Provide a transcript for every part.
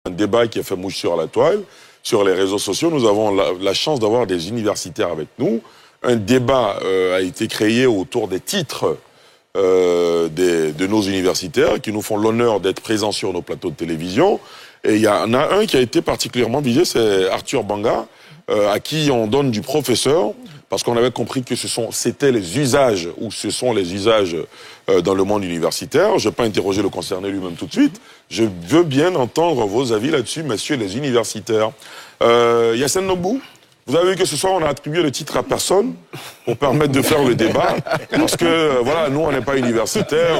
Un débat qui a fait mouche sur la toile, sur les réseaux sociaux. Nous avons la chance d'avoir des universitaires avec nous. Un débat a été créé autour des titres de nos universitaires qui nous font l'honneur d'être présents sur nos plateaux de télévision. Et il y en a un qui a été particulièrement visé, c'est Arthur Banga, à qui on donne du professeur, parce qu'on avait compris que c'était les usages, ou ce sont les usages dans le monde universitaire. Je ne vais pas interroger le concerné lui-même tout de suite. Je veux bien entendre vos avis là-dessus, messieurs les universitaires. Yassine Nobou, vous avez vu que ce soir, on a attribué le titre à personne pour permettre de faire le débat. Parce que, voilà, nous, on n'est pas universitaires,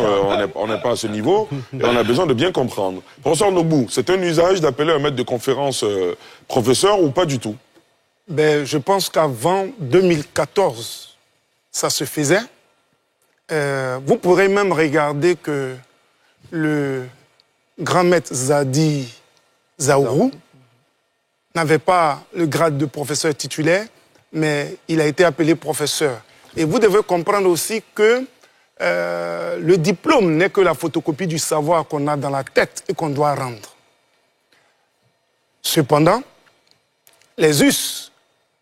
on n'est pas à ce niveau, et on a besoin de bien comprendre. Professeur Nobou, c'est un usage d'appeler un maître de conférence professeur ou pas du tout? Ben, je pense qu'avant 2014, ça se faisait. Vous pourrez même regarder que le grand maître Zadi Zaourou n'avait pas le grade de professeur titulaire, mais il a été appelé professeur. Et vous devez comprendre aussi que le diplôme n'est que la photocopie du savoir qu'on a dans la tête et qu'on doit rendre. Cependant, les us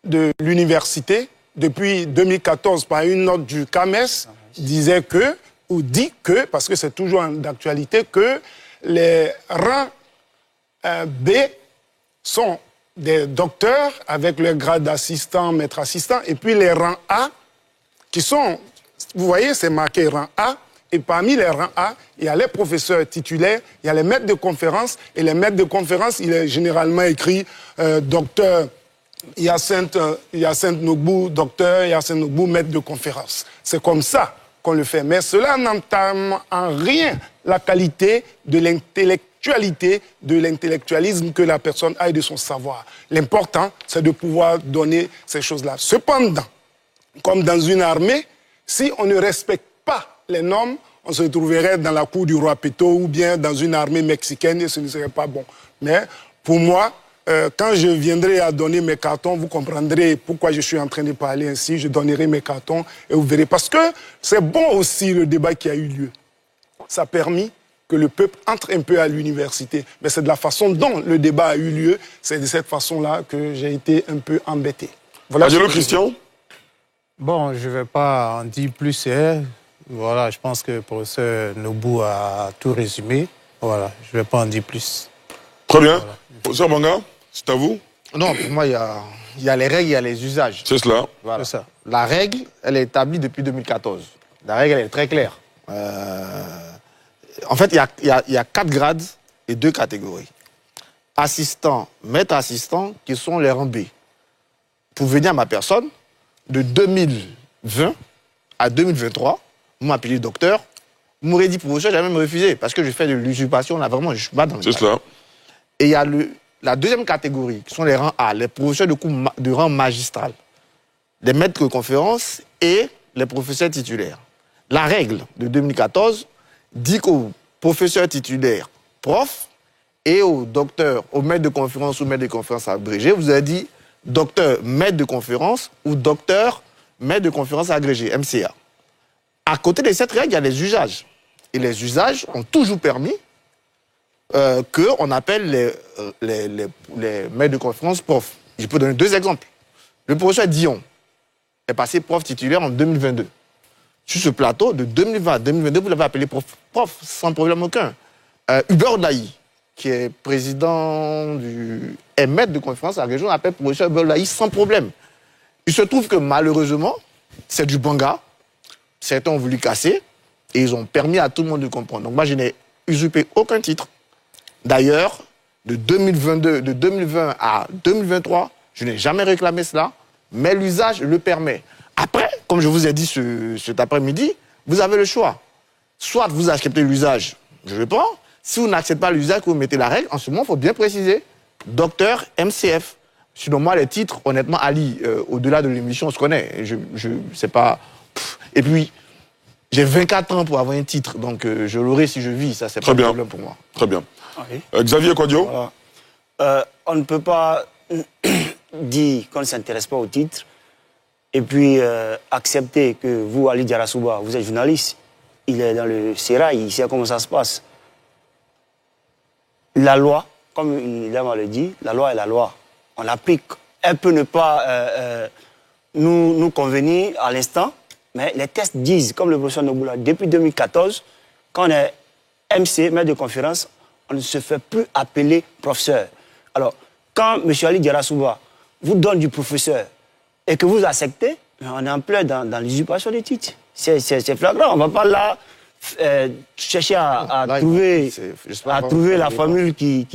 de l'université, depuis 2014, par une note du CAMES, disait que, ou dit que, parce que c'est toujours d'actualité, que les rangs B sont des docteurs avec le grade d'assistant, maître assistant, et puis les rangs A, qui sont, vous voyez, c'est marqué rang A, et parmi les rangs A, il y a les professeurs titulaires, il y a les maîtres de conférence, et les maîtres de conférence, il est généralement écrit docteur Yassine Nobou, docteur Yassine Nobou, maître de conférence. C'est comme ça qu'on le fait. Mais cela n'entame en rien la qualité de l'intellectualité, de l'intellectualisme que la personne a et de son savoir. L'important, c'est de pouvoir donner ces choses-là. Cependant, comme dans une armée, si on ne respecte pas les normes, on se trouverait dans la cour du roi Péto ou bien dans une armée mexicaine et ce ne serait pas bon. Mais pour moi, quand je viendrai à donner mes cartons, vous comprendrez pourquoi je suis en train de parler ainsi. Je donnerai mes cartons et vous verrez. Parce que c'est bon aussi le débat qui a eu lieu. Ça a permis que le peuple entre un peu à l'université. Mais c'est de la façon dont le débat a eu lieu. C'est de cette façon-là que j'ai été un peu embêté. Voilà. Angelo Christian. Bon, je ne vais pas en dire plus. Voilà, je pense que le professeur Nobou a tout résumé. Voilà, je ne vais pas en dire plus. Très bien. Voilà. Professeur Banga, c'est à vous? Non, pour moi, il y a les règles, il y a les usages. C'est cela. Voilà. C'est ça. La règle, elle est établie depuis 2014. La règle, elle est très claire. En fait, il y a 4 grades et 2 catégories. Assistant, maître assistant, qui sont les rangs B. Pour venir à ma personne, de 2020 à 2023, vous m'appelez docteur, vous m'aurez dit professeur, j'ai même refusé, parce que je fais de l'usurpation, là, vraiment, je suis pas dans le C'est cela. Et il y a la deuxième catégorie, qui sont les rangs A, les professeurs de rang magistral, les maîtres de conférence et les professeurs titulaires. La règle de 2014 dit qu'aux professeurs titulaires, prof, et aux docteurs, aux maîtres de conférence ou maîtres de conférence agrégés, vous avez dit docteur, maître de conférence ou docteur, maître de conférence agrégé, MCA. À côté de cette règle, il y a les usages. Et les usages ont toujours permis qu'on appelle les maîtres de conférence prof. Je peux donner 2 exemples. Le professeur Dion est passé prof titulaire en 2022. Sur ce plateau, de 2020 à 2022, vous l'avez appelé prof sans problème aucun. Hubert Daï, qui est président et maître de conférence à la région, on appelle professeur Hubert Daï sans problème. Il se trouve que malheureusement, c'est du banga. Certains ont voulu casser et ils ont permis à tout le monde de comprendre. Donc moi, je n'ai usurpé aucun titre. D'ailleurs, de 2020 à 2023, je n'ai jamais réclamé cela, mais l'usage le permet. Après, comme je vous ai dit cet après-midi, vous avez le choix. Soit vous acceptez l'usage, je le prends. Si vous n'acceptez pas l'usage, vous mettez la règle. En ce moment, il faut bien préciser, docteur MCF. Sinon, moi, les titres, honnêtement, Ali, au-delà de l'émission, on se connaît. Je sais pas... Et puis, j'ai 24 ans pour avoir un titre, donc je l'aurai si je vis. Ça, c'est pas un problème pour moi. Très bien. Oui. Xavier Quadio. Voilà. On ne peut pas dire qu'on ne s'intéresse pas au titre et puis accepter que vous, Ali Diarasouba, vous êtes journaliste, il est dans le sérail, il sait comment ça se passe. La loi comme il aime à le dire, la loi est la loi. On l'applique. Elle peut ne pas nous convenir à l'instant, mais les tests disent, comme le professeur Noboula, depuis 2014, quand on est MC, maître de conférence, on ne se fait plus appeler professeur. Alors, quand M. Ali Diarra-Souba vous donne du professeur et que vous acceptez, on est en plein dans l'usurpation des titres. C'est flagrant. On ne va pas là chercher à trouver la formule qui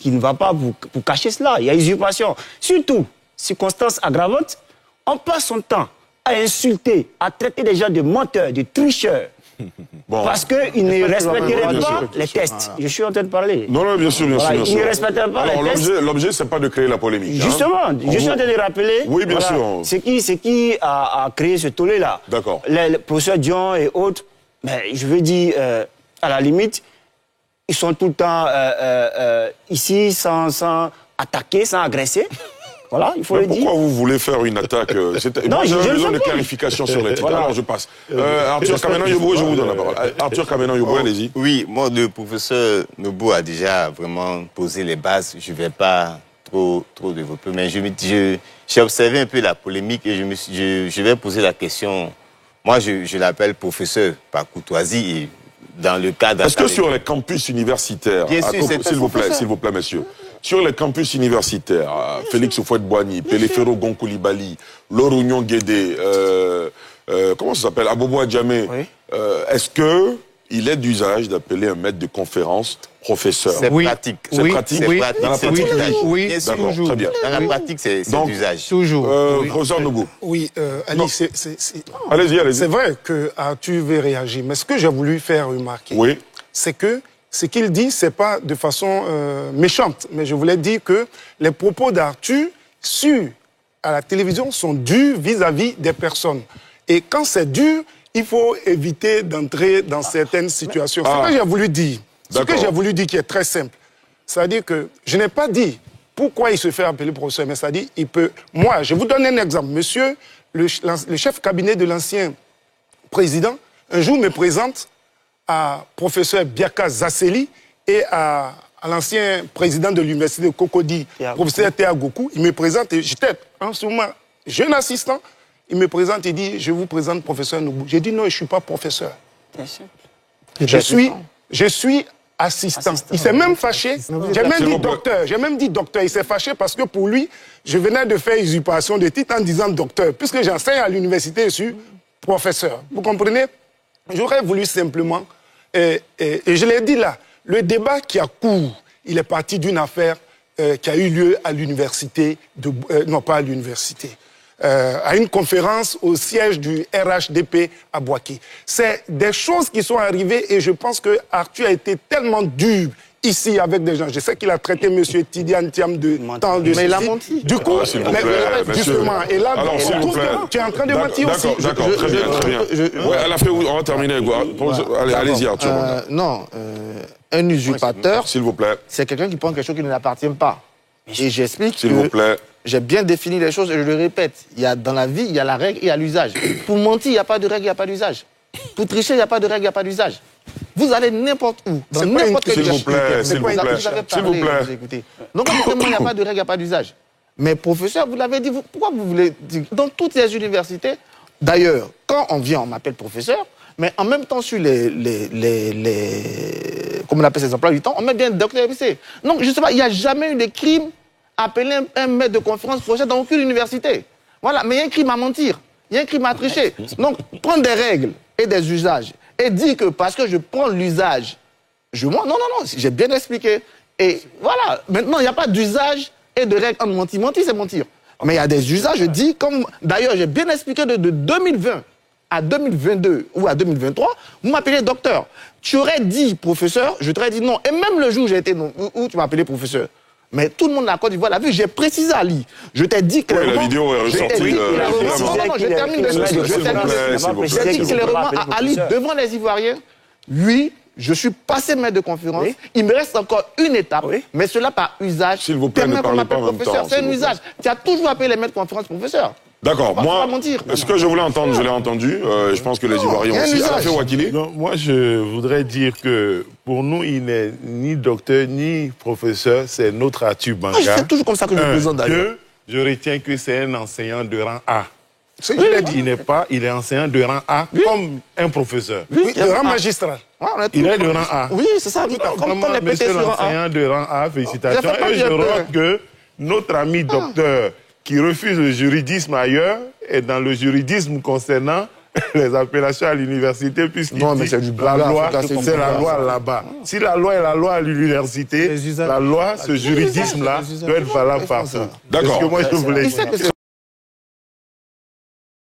ne va pas pour cacher cela. Il y a usurpation. Surtout, circonstance aggravante, on passe son temps à insulter, à traiter des gens de menteurs, de tricheurs. Bon. Parce qu'ils ne respecteraient pas les tests. Je suis en train de parler. Non, bien sûr, bien sûr. Ils ne respecteraient pas les tests. L'objet, c'est pas de créer la polémique. Justement, je suis en train de rappeler. Oui, bien sûr. C'est qui a créé ce tollé-là. D'accord. Les professeurs Dion et autres, mais je veux dire, à la limite, ils sont tout le temps ici sans attaquer, sans agresser. Voilà, il faut le dire. Pourquoi vous voulez faire une attaque Moi, j'ai besoin de clarification sur les titres. Voilà. Alors, je passe. Arthur Kamenan-Yoboué, je vous donne la parole. Arthur Kamenan-Yoboué, allez-y. Oui, moi, le professeur Nobo a déjà vraiment posé les bases. Je ne vais pas trop développer, mais j'ai observé un peu la polémique et je vais poser la question. Moi, je l'appelle professeur par courtoisie et dans le cadre... Est-ce que sur les campus universitaires... Bien sûr, s'il vous plaît, messieurs. Sur les campus universitaires, Félix Houphouët-Boigny, Pelefero Gonkoulibaly, Lorugnon Guédé, comment ça s'appelle, Abobo Adjamé, oui. Est-ce qu'il est d'usage d'appeler un maître de conférence professeur? C'est pratique. C'est pratique. Oui. Dans la pratique, oui. Bien sûr, d'accord, très bien. Dans la pratique, c'est d'usage. Toujours. Professeur Nobo. Oui, Ali, Allez-y. C'est vrai que tu veux réagir, mais ce que j'ai voulu faire remarquer, Oui. c'est que ce qu'il dit, ce n'est pas de façon méchante, mais je voulais dire que les propos d'Arthur à la télévision sont durs vis-à-vis des personnes. Et quand c'est dur, il faut éviter d'entrer dans certaines situations. Ce que j'ai voulu dire, qui est très simple, c'est-à-dire que je n'ai pas dit pourquoi il se fait appeler professeur, mais c'est-à-dire il peut... Moi, je vous donne un exemple. Monsieur, le chef cabinet de l'ancien président, un jour me présente à professeur Biaka Zasseli et à l'ancien président de l'université de Cocody, professeur Théa Goku. Il me présente, et j'étais en ce moment jeune assistant, il me présente et dit, je vous présente professeur Noubou. J'ai dit non, je ne suis pas professeur. Je suis assistant. Il s'est même fâché. J'ai même dit docteur. Il s'est fâché parce que pour lui, je venais de faire usurpation de titre en disant docteur. Puisque j'enseigne à l'université, je suis professeur. Vous comprenez? J'aurais voulu simplement, et je l'ai dit là, le débat qui a cours, il est parti d'une affaire qui a eu lieu à l'université, non pas à l'université, à une conférence au siège du RHDP à Boaké. C'est des choses qui sont arrivées et je pense que Arthur a été tellement dur ici avec des gens. Je sais qu'il a traité M. Tidiane Thiam de temps de... Mais il a menti. Du coup, justement, et là, alors, s'il vous plaît. Tu es en train de mentir aussi. D'accord, très bien. Ouais, à la fin, on va terminer. Allez-y, Arthur. Non, un usurpateur, s'il vous plaît. C'est quelqu'un qui prend quelque chose qui ne l'appartient pas. Et j'explique s'il vous plaît. J'ai bien défini les choses et je le répète. Dans la vie, il y a la règle et il y a l'usage. Pour mentir, il n'y a pas de règle, il n'y a pas d'usage. Pour tricher, il n'y a pas de règle, il n'y a pas d'usage. Vous allez n'importe où, dans n'importe quel... S'il vous plaît, s'il vous plaît. Donc, il n'y a pas de règle, il n'y a pas d'usage. Mais professeur, vous l'avez dit, pourquoi vous voulez dire... Dans toutes les universités, d'ailleurs, quand on vient, on m'appelle professeur, mais en même temps, sur comment on appelle ces emplois du temps, on met bien docteur MC. Donc, je ne sais pas, il n'y a jamais eu de crime appelé un maître de conférence professeur dans aucune université. Voilà, mais il y a un crime à mentir, il y a un crime à tricher. Donc, prendre des règles et des usages et dire que parce que je prends l'usage, non, j'ai bien expliqué. Et voilà, maintenant, il n'y a pas d'usage et de règles en mentir. Mentir, c'est mentir. Mais il y a des usages, je dis, comme d'ailleurs, j'ai bien expliqué de 2020 à 2022 ou à 2023, vous m'appelez docteur. Tu aurais dit professeur, je t'aurais dit non. Et même le jour où j'ai été non, où tu m'as appelé professeur. Mais tout le monde à Côte d'Ivoire l'a vu, j'ai précisé à Ali. Je t'ai dit clairement... Oui, la vidéo est ressortie. Non, je termine dessus. J'ai dit clairement à Ali, devant les Ivoiriens, oui, je suis passé maître de conférence. Oui. Il me reste encore une étape, oui. Mais cela par usage. S'il vous plaît, ne parlez pas en même temps. C'est un usage. Tu as toujours appelé les maîtres de conférence professeurs. D'accord, moi, ce que je voulais entendre, je l'ai entendu. Je pense que les Ivoiriens aussi. Non, moi, je voudrais dire que Pour nous, il n'est ni docteur, ni professeur, c'est notre Atu Banga. C'est toujours comme ça que je me présente d'ailleurs. Je retiens que c'est un enseignant de rang A. C'est ce que je l'ai dit. Il est enseignant de rang A comme un professeur. Oui, de rang magistral. Il est de rang A. Oui, c'est ça. Comme les PT Monsieur sur rang A. l'enseignant de rang A, félicitations. Et je remarque que notre ami docteur qui refuse le juridisme ailleurs est dans le juridisme concernant les appellations à l'université, puisqu'il dit la loi, c'est la loi là-bas. Si la loi est la loi à l'université, la loi, ce juridisme-là, doit être valable partout. D'accord. C'est ce que moi je voulais dire.